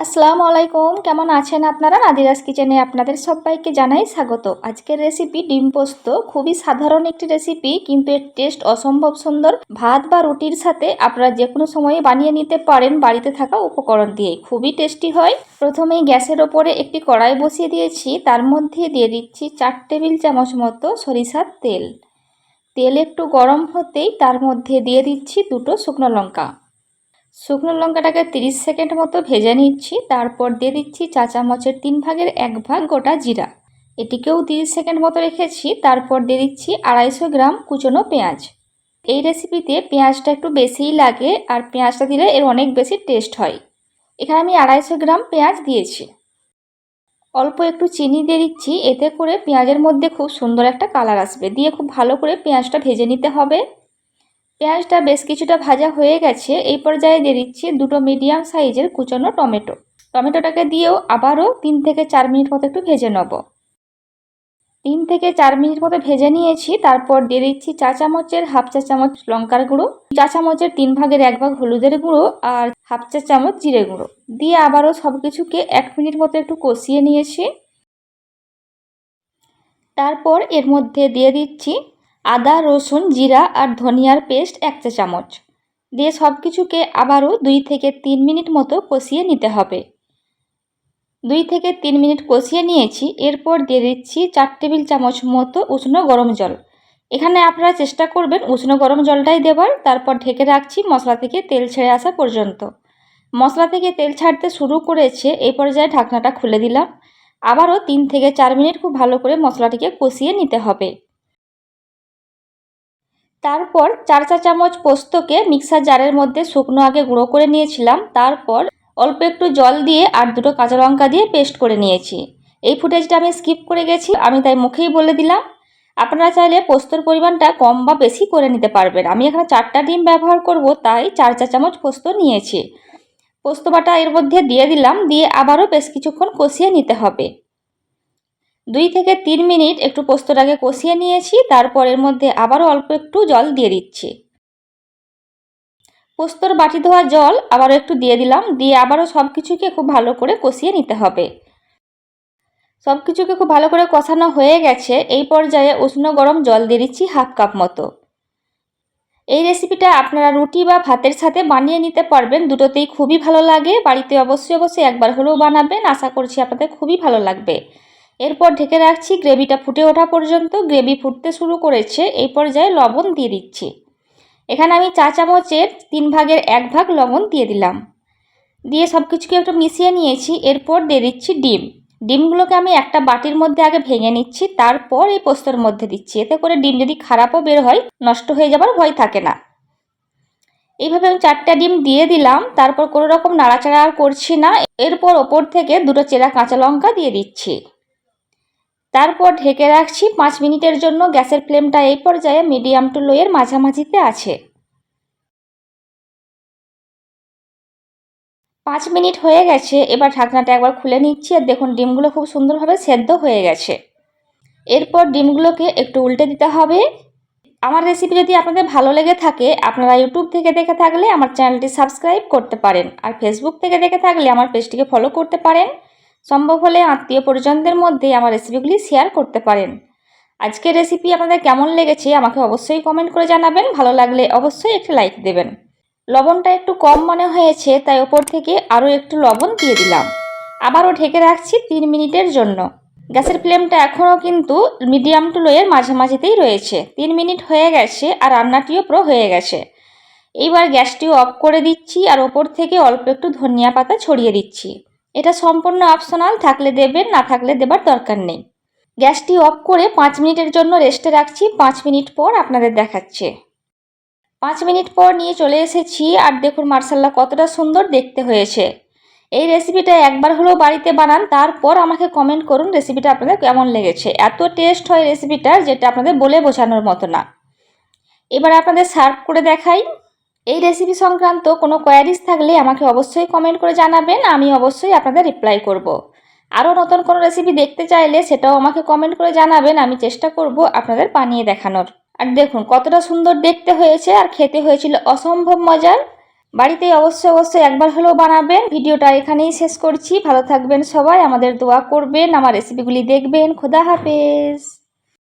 আসসালামু আলাইকুম, কেমন আছেন আপনারা? নাদিরাস কিচেনে আপনাদের সবাইকে জানাই স্বাগত। আজকের রেসিপি ডিম পোস্ত। খুবই সাধারণ একটি রেসিপি, কিন্তু এর টেস্ট অসম্ভব সুন্দর। ভাত বা রুটির সাথে আপনারা যে কোনো সময়ে বানিয়ে নিতে পারেন বাড়িতে থাকা উপকরণ দিয়ে। খুবই টেস্টি হয়। প্রথমেই গ্যাসের ওপরে একটি কড়াই বসিয়ে দিয়েছি, তার মধ্যে দিয়ে দিচ্ছি 4 টেবিল চামচ মতো সরিষার তেল। তেল একটু গরম হতেই তার মধ্যে দিয়ে দিচ্ছি দুটো শুকনো লঙ্কা। শুকনো লঙ্কাটাকে 30 সেকেন্ড মতো ভেজে নিচ্ছি। তারপর দিয়ে দিচ্ছি চা চামচের 3 ভাগের 1 ভাগ গোটা জিরা। এটিকেও 30 সেকেন্ড মতো রেখেছি। তারপর দিয়ে দিচ্ছি 250 গ্রাম কুচনো পেঁয়াজ। এই রেসিপিতে পেঁয়াজটা একটু বেশিই লাগে, আর পেঁয়াজটা দিলে এর অনেক বেশি টেস্ট হয়। এখানে আমি 250 গ্রাম পেঁয়াজ দিয়েছি। অল্প একটু চিনি দিয়ে দিচ্ছি, এতে করে পেঁয়াজের মধ্যে খুব সুন্দর একটা কালার আসবে। দিয়ে খুব ভালো করে পেঁয়াজটা ভেজে নিতে হবে। পেঁয়াজটা বেশ কিছুটা ভাজা হয়ে গেছে। এই পর্যায়ে দিয়ে দিচ্ছি দুটো মিডিয়াম সাইজের কুচনো টমেটো। টমেটোটাকে দিয়েও আবারও 3 থেকে 4 মিনিট মতো একটু ভেজে নেব। 3 থেকে 4 মিনিট মতো ভেজে নিয়েছি। তারপর দিয়ে দিচ্ছি চা চামচের হাফ চা চামচ লঙ্কার গুঁড়ো, চা চামচের 3 ভাগের 1 ভাগ হলুদের গুঁড়ো, আর হাফ চা চামচ জিরে গুঁড়ো দিয়ে আবারও সব কিছুকে 1 মিনিট মতো একটু কষিয়ে নিয়েছি। তারপর এর মধ্যে দিয়ে দিচ্ছি আদা, রসুন, জিরা আর ধনিয়ার পেস্ট 1 চা চামচ দিয়ে সব কিছুকে আবারও 2 থেকে 3 মিনিট মতো কষিয়ে নিতে হবে। 2 থেকে 3 মিনিট কষিয়ে নিয়েছি। এরপর দিয়ে দিচ্ছি 4 টেবিল চামচ মতো উষ্ণ গরম জল। এখানে আপনারা চেষ্টা করবেন উষ্ণ গরম জলটাই দেবার। তারপর ঢেকে রাখছি মশলা থেকে তেল ছেড়ে আসা পর্যন্ত। মশলা থেকে তেল ছাড়তে শুরু করেছে, এই পর্যায়ে ঢাকনাটা খুলে দিলাম। আবারও 3 থেকে 4 মিনিট খুব ভালো করে মশলাটিকে কষিয়ে নিতে হবে। তারপর 4 চা চামচ পোস্তকে মিক্সার জারের মধ্যে শুকনো আগে গুঁড়ো করে নিয়েছিলাম। তারপর অল্প একটু জল দিয়ে আর দুটো কাঁচা লঙ্কা দিয়ে পেস্ট করে নিয়েছি। এই ফুটেজটা আমি স্কিপ করে গেছি, আমি তাই মুখেই বলে দিলাম। আপনারা চাইলে পোস্তর পরিমাণটা কম বা বেশি করে নিতে পারবেন। আমি এখানে 4টা ডিম ব্যবহার করব, তাই 4 চা চামচ পোস্ত নিয়েছি। পোস্ত বাটা এর মধ্যে দিয়ে দিলাম, দিয়ে আবারও বেশ কিছুক্ষণ কষিয়ে নিতে হবে। 2 থেকে 3 মিনিট একটু পোস্তটাকে কষিয়ে নিয়েছি। তারপর এর মধ্যে আবারও অল্প একটু জল দিয়ে দিচ্ছি। পোস্তর বাটি ধোয়া জল আবারও একটু দিয়ে দিলাম, দিয়ে আবারও সব কিছুকে খুব ভালো করে কষিয়ে নিতে হবে। সব কিছুকে খুব ভালো করে কষানো হয়ে গেছে। এই পর্যায়ে উষ্ণ গরম জল দিয়ে দিচ্ছি হাফ কাপ মতো। এই রেসিপিটা আপনারা রুটি বা ভাতের সাথে বানিয়ে নিতে পারবেন, দুটোতেই খুবই ভালো লাগে। বাড়িতে অবশ্যই একবার হলেও বানাবেন, আশা করছি আপনাদের খুবই ভালো লাগবে। এরপর ঢেকে রাখছি গ্রেভিটা ফুটে ওঠা পর্যন্ত। গ্রেভি ফুটতে শুরু করেছে, এই পর্যায়ে লবণ দিয়ে দিচ্ছি। এখানে আমি চা চামচের 3 ভাগের 1 ভাগ লবণ দিয়ে দিলাম। দিয়ে সব কিছুকে একটু মিশিয়ে নিয়েছি। এরপর দিয়ে দিচ্ছি ডিম। ডিমগুলোকে আমি একটা বাটির মধ্যে আগে ভেঙে নিচ্ছি, তারপর এই পোস্তর মধ্যে দিচ্ছি। এতে করে ডিম যদি খারাপও বের হয়, নষ্ট হয়ে যাবার ভয় থাকে না। এইভাবে আমি 4টা ডিম দিয়ে দিলাম। তারপর কোনো রকম নাড়াচাড়া আর করছি না। এরপর ওপর থেকে দুটো চেরা কাঁচা লঙ্কা দিয়ে দিচ্ছি। তারপর ঢেকে রাখছি 5 মিনিটের জন্য। গ্যাসের ফ্লেমটা এই পর্যায়ে মিডিয়াম টু লো এর মাঝামাঝিতে আছে। 5 মিনিট হয়ে গেছে। এবার ঢাকনাটা একবার খুলে নিচ্ছি, আর দেখুন ডিমগুলো খুব সুন্দরভাবে সেদ্ধ হয়ে গেছে। এরপর ডিমগুলোকে একটু উল্টে দিতে হবে। আমার রেসিপি যদি আপনাদের ভালো লেগে থাকে, আপনারা ইউটিউব থেকে দেখে থাকলে আমার চ্যানেলটি সাবস্ক্রাইব করতে পারেন, আর ফেসবুক থেকে দেখে থাকলে আমার পেজটিকে ফলো করতে পারেন। সম্ভব হলে আত্মীয় পরিজনদের মধ্যে আমার রেসিপিগুলি শেয়ার করতে পারেন। আজকের রেসিপি আপনাদের কেমন লেগেছে আমাকে অবশ্যই কমেন্ট করে জানাবেন। ভালো লাগলে অবশ্যই একটি লাইক দেবেন। লবণটা একটু কম মনে হয়েছে, তাই ওপর থেকে আরও একটু লবণ দিয়ে দিলাম। আবারও ঢেকে রাখছি 3 মিনিটের জন্য। গ্যাসের ফ্লেমটা এখনও কিন্তু মিডিয়াম টু লো এর মাঝামাঝিতেই রয়েছে। 3 মিনিট হয়ে গেছে, আর রান্নাটিও পুরো হয়ে গেছে। এইবার গ্যাসটিও অফ করে দিচ্ছি, আর ওপর থেকে অল্প একটু ধনিয়া পাতা ছড়িয়ে দিচ্ছি। এটা সম্পূর্ণ অপশনাল, থাকলে দেবেন, না থাকলে দেবার দরকার নেই। গ্যাসটি অফ করে 5 মিনিটের জন্য রেস্টে রাখছি। 5 মিনিট পর আপনাদের দেখাচ্ছে। 5 মিনিট পর নিয়ে চলে এসেছি, আর দেখুন মার্শাল্লাহ কতটা সুন্দর দেখতে হয়েছে। এই রেসিপিটা একবার হলেও বাড়িতে বানান, তারপর আমাকে কমেন্ট করুন রেসিপিটা আপনাদের কেমন লেগেছে। এত টেস্ট হয় রেসিপিটার, যেটা আপনাদের বলে বোঝানোর মতো না। এবার আপনাদের সার্ভ করে দেখাই। এই রেসিপি সংক্রান্ত কোনো কোয়ারিজ থাকলে আমাকে অবশ্যই কমেন্ট করে জানাবেন, আমি অবশ্যই আপনাদের রিপ্লাই করব। আরও নতুন কোনো রেসিপি দেখতে চাইলে সেটাও আমাকে কমেন্ট করে জানাবেন, আমি চেষ্টা করব আপনাদের বানিয়ে দেখানোর। আর দেখুন কতটা সুন্দর দেখতে হয়েছে, আর খেতে হয়েছিল অসম্ভব মজার। বাড়িতে অবশ্যই একবার হলেও বানাবেন। ভিডিওটা এখানেই শেষ করছি। ভালো থাকবেন সবাই, আমাদের দোয়া করবেন, আমার রেসিপিগুলি দেখবেন। খোদা হাফেজ।